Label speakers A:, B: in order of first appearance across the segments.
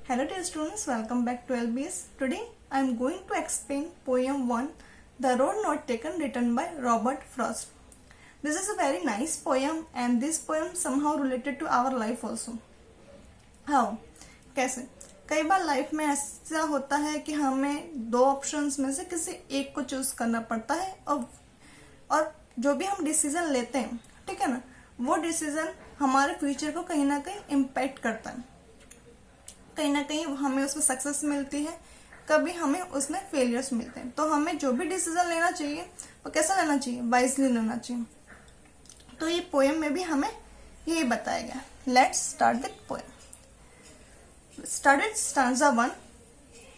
A: Hello dear students, welcome back to LBS. Today I am going to explain poem 1, The Road Not Taken, written by Robert Frost. This is a very nice poem and this poem somehow related to our life also. How? कैसे? कई बार life में ऐसा होता है कि हमें दो options में से किसी एक को चूज करना पड़ता है और जो भी हम डिसीजन लेते हैं, ठीक है ना, वो डिसीजन हमारे फ्यूचर को कहीं ना कहीं इम्पैक्ट करता है। कहीं ना कहीं हमें उसमें सक्सेस मिलती है, कभी हमें उसमें फेलियर्स मिलते हैं। तो हमें जो भी डिसीजन लेना चाहिए वो कैसा लेना चाहिए, वाइजली लेना चाहिए। तो ये पोएम में भी हमें यही बताया गया। Let's start with poem. Started stanza 1.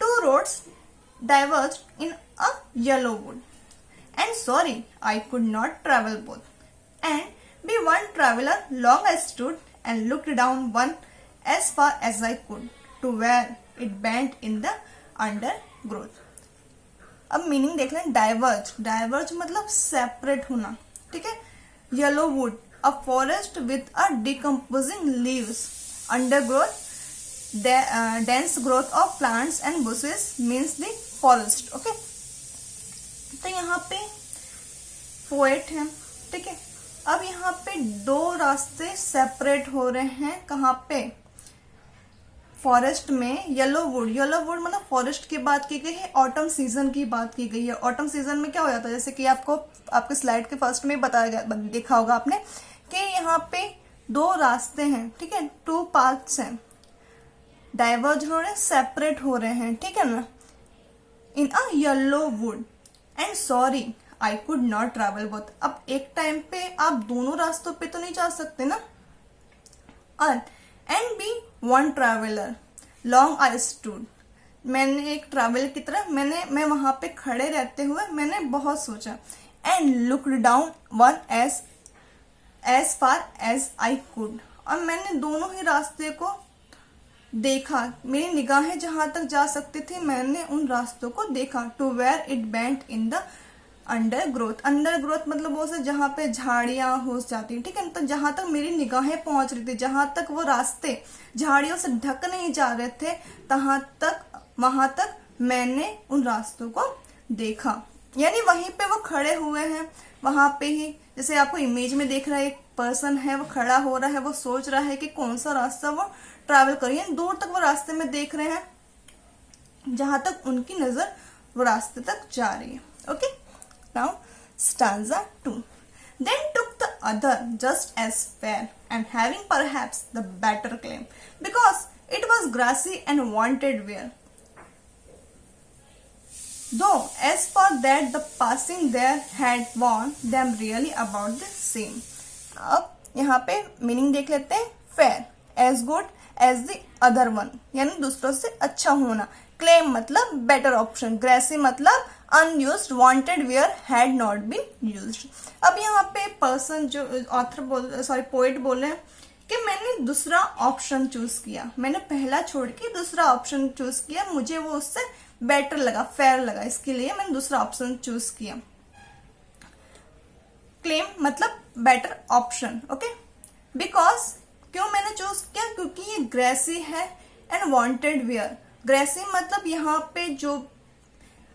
A: Two roads diverged in a yellow wood, and sorry, I could not travel both. And be one traveler, long I stood and looked down one as far as I could to where it bent in the undergrowth. अब meaning देख लें। Diverge मतलब separate होना, ठीक है। Yellow would, a forest with a decomposing leaves, undergrowth, dense growth of plants and bushes means the forest. Okay, तो यहाँ पे पोएट है, ठीक है। अब यहाँ पे दो रास्ते सेपरेट हो रहे हैं। कहाँ पे? फॉरेस्ट में। येलो वुड मतलब फॉरेस्ट की बात की गई है, ऑटम सीजन की बात की गई है। ऑटम सीजन में क्या हो जाता है, जैसे कि आपको आपके स्लाइड के फर्स्ट में बताया गया, देखा होगा आपने कि यहाँ पे दो रास्ते हैं, ठीक है, टू पाथ्स हैं, डाइवर्ज हो रहे हैं, सेपरेट हो रहे हैं, ठीक है ना। In a yellow wood and sorry I could not travel both. अब एक टाइम पे आप दोनों रास्तों पे तो नहीं जा सकते ना। And be one traveller, long I stood, मैंने एक ट्रैवल की तरह मैं वहां पे खड़े रहते हुए मैंने बहुत सोचा। And looked down one as far as I could, और मैंने दोनों ही रास्ते को देखा, मेरी निगाहें जहां तक जा सकती थी मैंने उन रास्तों को देखा। To where it bent in the undergrowth मतलब वो से जहां पे झाड़ियां हो जाती, ठीक है। तो जहां तक मेरी निगाहें पहुंच रही थी, जहां तक वो रास्ते झाड़ियों से ढक नहीं जा रहे थे, वहां तक मैंने उन रास्तों को देखा। यानी वहीं पे वो खड़े हुए हैं, वहां पे ही, जैसे आपको इमेज में देख रहा है, एक पर्सन है, वो खड़ा हो रहा है, वो सोच रहा है कि कौन सा रास्ता वो ट्रैवल करिए। दूर तक वो रास्ते में देख रहे हैं, जहां तक उनकी नजर वो रास्ते तक जा रही है। Okay, now stanza 2. Then took the other just as fair and having perhaps the better claim, because it was grassy and wanted wear. Though as for that the passing there had warned them really about the same. अब यहाँ पे meaning देख लेते हैं। Fair, as good as the other one, यानी दूसरों से अच्छा होना। क्लेम मतलब बेटर ऑप्शन। ग्रेसी मतलब unused, wanted wear had not been used. अब यहाँ पे पर्सन जो पोएट बोल रहे हैं कि मैंने दूसरा ऑप्शन चूज किया, मैंने पहला छोड़ के दूसरा ऑप्शन चूज किया, मुझे वो उससे बेटर लगा, फेयर लगा, इसके लिए मैंने दूसरा ऑप्शन चूज किया। क्लेम मतलब बेटर ऑप्शन। ओके, बिकॉज क्यों मैंने चूज किया, क्योंकि ये ग्रेसी है एंड वांटेड वेयर। ग्रेसी मतलब यहाँ पे जो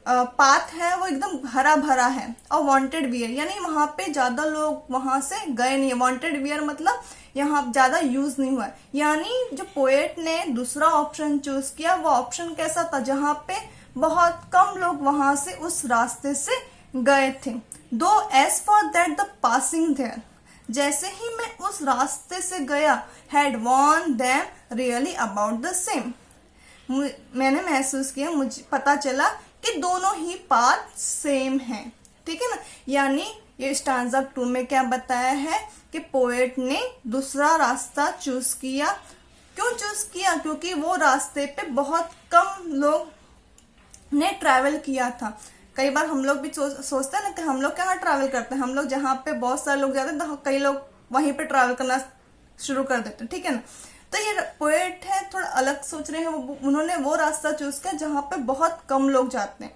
A: पाथ है वो एकदम हरा भरा है, और वांटेड वेयर यानी वहां पे ज्यादा लोग वहां से गए नहीं है। वांटेड वेयर मतलब यहाँ ज्यादा यूज नहीं हुआ है। यानी जो पोएट ने दूसरा ऑप्शन चूज किया वो ऑप्शन कैसा था, जहां पे बहुत कम लोग वहां से उस रास्ते से गए थे। Though as for that the passing there, जैसे ही मैं उस रास्ते से गया, had worn them really about the same, मैंने महसूस किया, मुझे पता चला कि दोनों ही पाथ सेम हैं, ठीक है ना। यानी ये स्टांजा 2 में क्या बताया है कि पोएट ने दूसरा रास्ता चूज किया। क्यों चूज किया, क्योंकि वो रास्ते पे बहुत कम लोग ने ट्रैवल किया था। कई बार हम लोग भी सोचते हैं ना कि हम लोग कहाँ ट्रैवल करते हैं, हम लोग जहाँ पे बहुत सारे लोग जाते हैं तो कई लोग वहीं पे ट्रैवल करना शुरू कर देते हैं, ठीक है ना। तो ये पोएट है, थोड़ा अलग सोच रहे हैं, उन्होंने वो रास्ता चूज किया जहाँ पे बहुत कम लोग जाते हैं,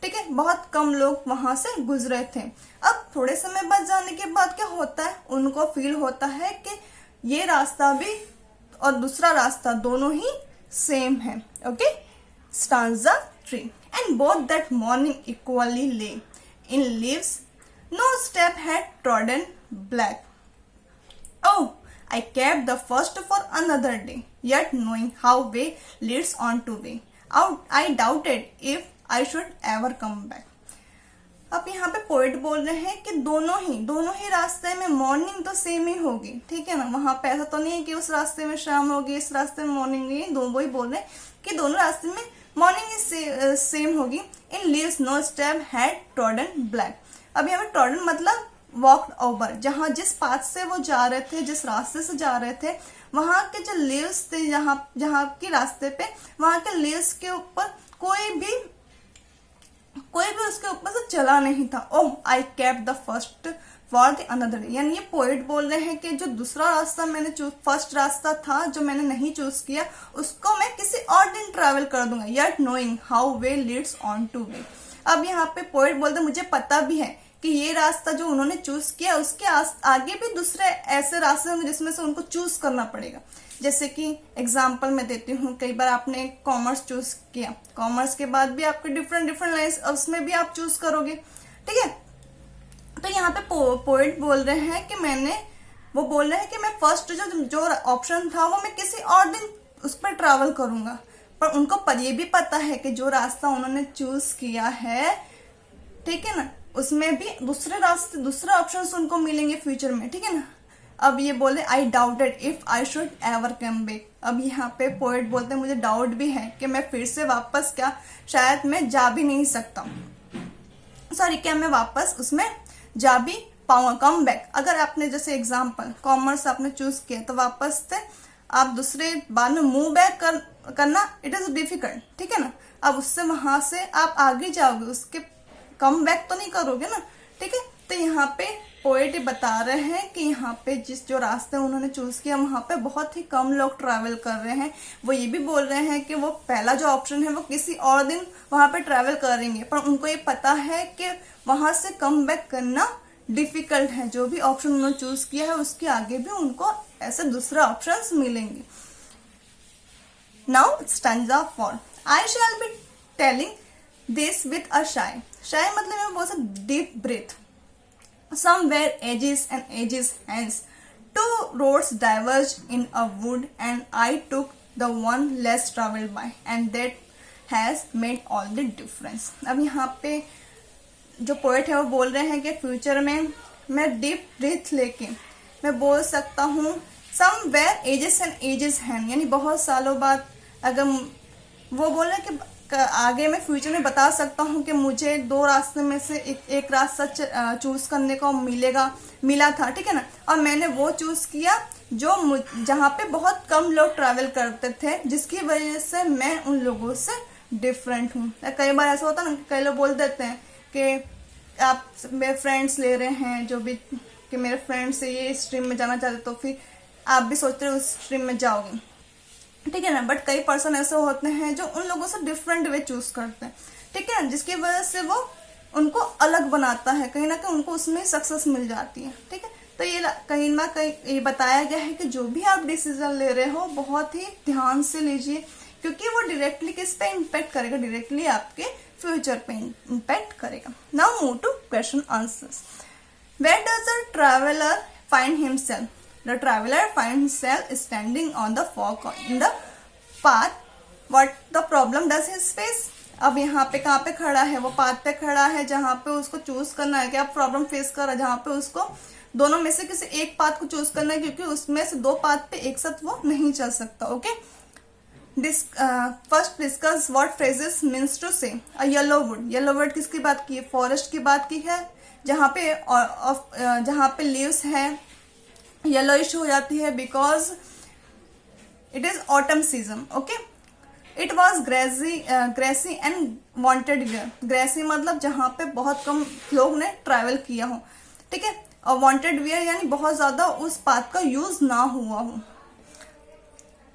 A: ठीक है, बहुत कम लोग वहां से गुजरे थे। अब थोड़े समय बाद जाने के बाद क्या होता है, उनको फील होता है कि ये रास्ता भी और दूसरा रास्ता दोनों ही सेम है। Okay, stanza 3 and both that morning equally lay in leaves, no step had trodden black. Oh, I kept the first for another day, yet knowing how way leads on to way, I doubted if I should ever come back. अब यहाँ पे poet बोल रहे हैं कि दोनों ही रास्ते में मॉर्निंग तो सेम ही होगी, ठीक है ना। वहां पे ऐसा तो नहीं है कि उस रास्ते में शाम होगी, इस रास्ते में मॉर्निंग होगी। दोनों ही बोल रहे हैं कि दोनों रास्ते में मॉर्निंग ही सेम होगी। In leaves no step had trodden black. अब यहाँ पे ट्रॉडन मतलब वॉक्ड ओवर, जहां जिस पाथ से वो जा रहे थे, जिस रास्ते से जा रहे थे, वहां के जो लीव्स थे, जहां के रास्ते पे, वहां के लीव्स के ऊपर कोई भी उसके ऊपर से चला नहीं था। Oh, I kept the first for the another day. यानी ये पोएट बोल रहे हैं कि जो दूसरा रास्ता मैंने फर्स्ट रास्ता था जो मैंने नहीं चूज किया, उसको मैं किसी और दिन ट्रैवल कर दूंगा, yet knowing how way leads on to वे। अब यहाँ पे पोएट बोलते मुझे पता भी है कि ये रास्ता जो उन्होंने चूज किया उसके आगे भी दूसरे ऐसे रास्ते होंगे जिसमें से उनको चूज करना पड़ेगा। जैसे कि एग्जांपल मैं देती हूँ, कई बार आपने कॉमर्स चूज किया, कॉमर्स के बाद भी आपके डिफरेंट लाइन्स, उसमें भी आप चूज करोगे, ठीक है। तो यहाँ पे पोएट बोल रहे हैं कि मैं फर्स्ट जो ऑप्शन था वो मैं किसी और दिन उस पर ट्रैवल करूंगा, पर उनको ये भी पता है कि जो रास्ता उन्होंने चूज किया है, ठीक है ना, उसमें भी दूसरे ऑप्शंस उनको मिलेंगे फ्यूचर में, ठीक है ना। अब ये बोले आई doubted if I should ever come back. अब यहाँ पे पोएट बोलते हैं मुझे डाउट भी है कि मैं फिर से वापस शायद मैं जा भी नहीं सकता, क्या मैं वापस उसमें जा भी पाऊंगा, कम बैक। अगर आपने जैसे एग्जाम्पल कॉमर्स आपने चूज किया तो वापस से आप दूसरे बाद में मूव बैक करना इट इज डिफिकल्ट, ठीक है ना। अब उससे वहां से आप आगे जाओगे, उसके कम बैक तो नहीं करोगे ना, ठीक है। तो यहाँ पे पोएट बता रहे हैं कि यहाँ पे जो रास्ते उन्होंने चूज किया वहां पे बहुत ही कम लोग ट्रैवल कर रहे हैं। वो ये भी बोल रहे हैं कि वो पहला जो ऑप्शन है वो किसी और दिन वहां पे ट्रैवल करेंगे, पर उनको ये पता है कि वहां से कम बैक करना डिफिकल्ट है। जो भी ऑप्शन उन्होंने चूज किया है उसके आगे भी उनको ऐसे दूसरे ऑप्शंस मिलेंगे। Now stanza 4 I shall be telling this with a शाई। शाई मतलब मैं बहुत सा deep breath. Somewhere edges and edges hence, two roads diverged in a wood, and I took the one less traveled by, and that has made all the difference. अब यहाँ पे जो पोएट है वो बोल रहे हैं कि फ्यूचर में मैं डीप ब्रीथ लेके मैं बोल सकता हूँ somewhere edges and edges hence, यानी बहुत सालों बाद अगर वो बोल रहे हैं कि आगे मैं फ्यूचर में बता सकता हूँ कि मुझे दो रास्ते में से एक रास्ता चूज करने को मिला था, ठीक है ना, और मैंने वो चूज किया जो जहाँ पे बहुत कम लोग ट्रैवल करते थे, जिसकी वजह से मैं उन लोगों से डिफरेंट हूँ। कई बार ऐसा होता है ना, कई लोग बोल देते हैं कि आप मेरे फ्रेंड्स ले रहे हैं जो भी, कि मेरे फ्रेंड से ये स्ट्रीम में जाना चाहते, तो फिर आप भी सोचते हो उस स्ट्रीम में जाओगे, ठीक है ना। बट कई पर्सन ऐसे होते हैं जो उन लोगों से डिफरेंट वे चूज करते हैं, ठीक है ना, जिसकी वजह से वो उनको अलग बनाता है, कहीं ना कहीं उनको उसमें सक्सेस मिल जाती है, ठीक है। तो ये कहीं ना कहीं ये बताया गया है कि जो भी आप डिसीजन ले रहे हो बहुत ही ध्यान से लीजिए, क्योंकि वो डायरेक्टली किस पे इम्पैक्ट करेगा, डायरेक्टली आपके फ्यूचर पे इम्पैक्ट करेगा। Now move to question answers. Where does the traveller find himself? The traveler finds himself standing on the fork in the path. What the problem does he face? अब यहाँ पे कहाँ पे खड़ा है, वो पाथ पे खड़ा है जहाँ पे उसको चूज करना है, क्या प्रॉब्लम फेस कर रहा है, जहाँ पे उसको दोनों में से किसी एक पाथ को चूज करना है, क्योंकि उसमें से दो पाथ पे एक साथ वो नहीं चल सकता। Okay, first discuss what phrases means to say. Yellow wood, yellow word किसकी बात की है? फॉरेस्ट की बात की है, जहाँ पे लीव्स है येलोइश हो जाती है because it is autumn season. Okay, it was grassy and wanted wear. Grassy मतलब जहाँ पे बहुत कम लोग ने ट्रैवल किया हो, ठीक है, और वॉन्टेड वियर यानी बहुत ज्यादा उस पाथ का यूज ना हुआ हो।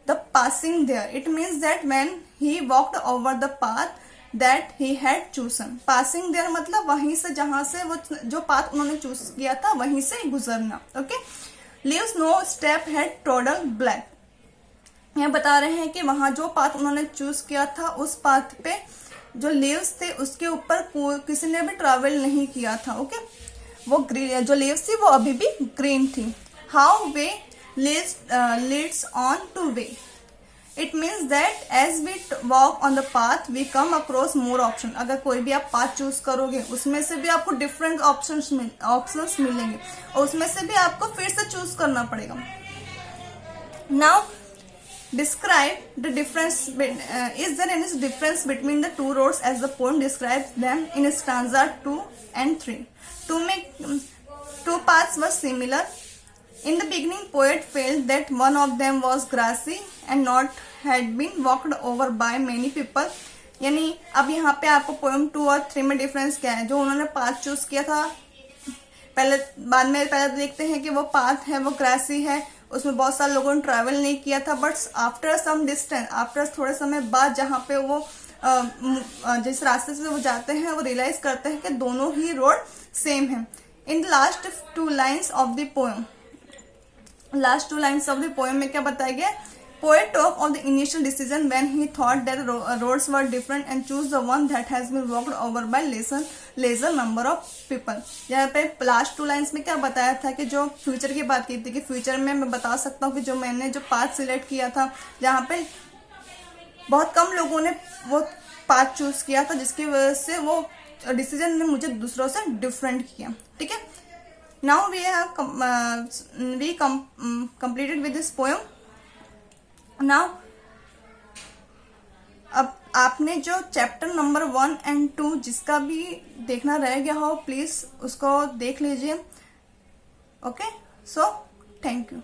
A: The passing there, it means that when he walked over the path that he had chosen. Passing there मतलब वहीं से जहां से वो जो पाथ उन्होंने चूज किया था वहीं से गुजरना। Okay, leaves no step had trodden black. यहाँ बता रहे हैं कि वहां जो पाथ उन्होंने चूज किया था उस पाथ पे जो लीव्स थे उसके ऊपर किसी ने भी ट्रैवल नहीं किया था। ओके, वो ग्रीन जो लीव्स थी वो अभी भी ग्रीन थी। How way leads on to way, it means that as we walk on the path we come across more option. अगर कोई भी आप पाथ चूज करोगे उसमें से भी आपको डिफरेंट ऑप्शंस मिलेंगे और उसमें से भी आपको फिर से चूज करना पड़ेगा। Now describe the difference is there any difference between the two roads as the poem describes them in stanza 2 and 3? Two paths were similar. In the beginning poet felt that one of them was grassy and not had been walked over by many people. यानी अब यहाँ पे आपको poem 2 और 3 में difference क्या है। जो उन्होंने पाथ चूज किया था पहले देखते हैं कि वो पाथ है वो ग्रासी है, उसमें बहुत सारे लोगों ने ट्रैवल नहीं किया था, but after some distance, after थोड़े समय बाद जहाँ पे वो जिस रास्ते से वो जाते हैं वो रियलाइज करते हैं कि दोनों ही रोड सेम है। In last two lines of the poem में क्या बताया गया? Poet talk of the initial decision when he thought that roads were different and choose the one that has been walked over by lesser number of people. यहाँ पे last 2 lines में क्या बताया था कि जो फ्यूचर की बात की थी कि फ्यूचर में मैं बता सकता हूँ कि जो मैंने जो पाथ सिलेक्ट किया था जहाँ पे बहुत कम लोगों ने वो पाथ चूज किया था जिसकी वजह से वो डिसीजन ने मुझे दूसरों से डिफरेंट किया। ठीक है, now we completed with this poem. Now अब आपने जो चैप्टर नंबर 1 and 2 जिसका भी देखना रह गया हो प्लीज उसको देख लीजिए। Okay, so thank you.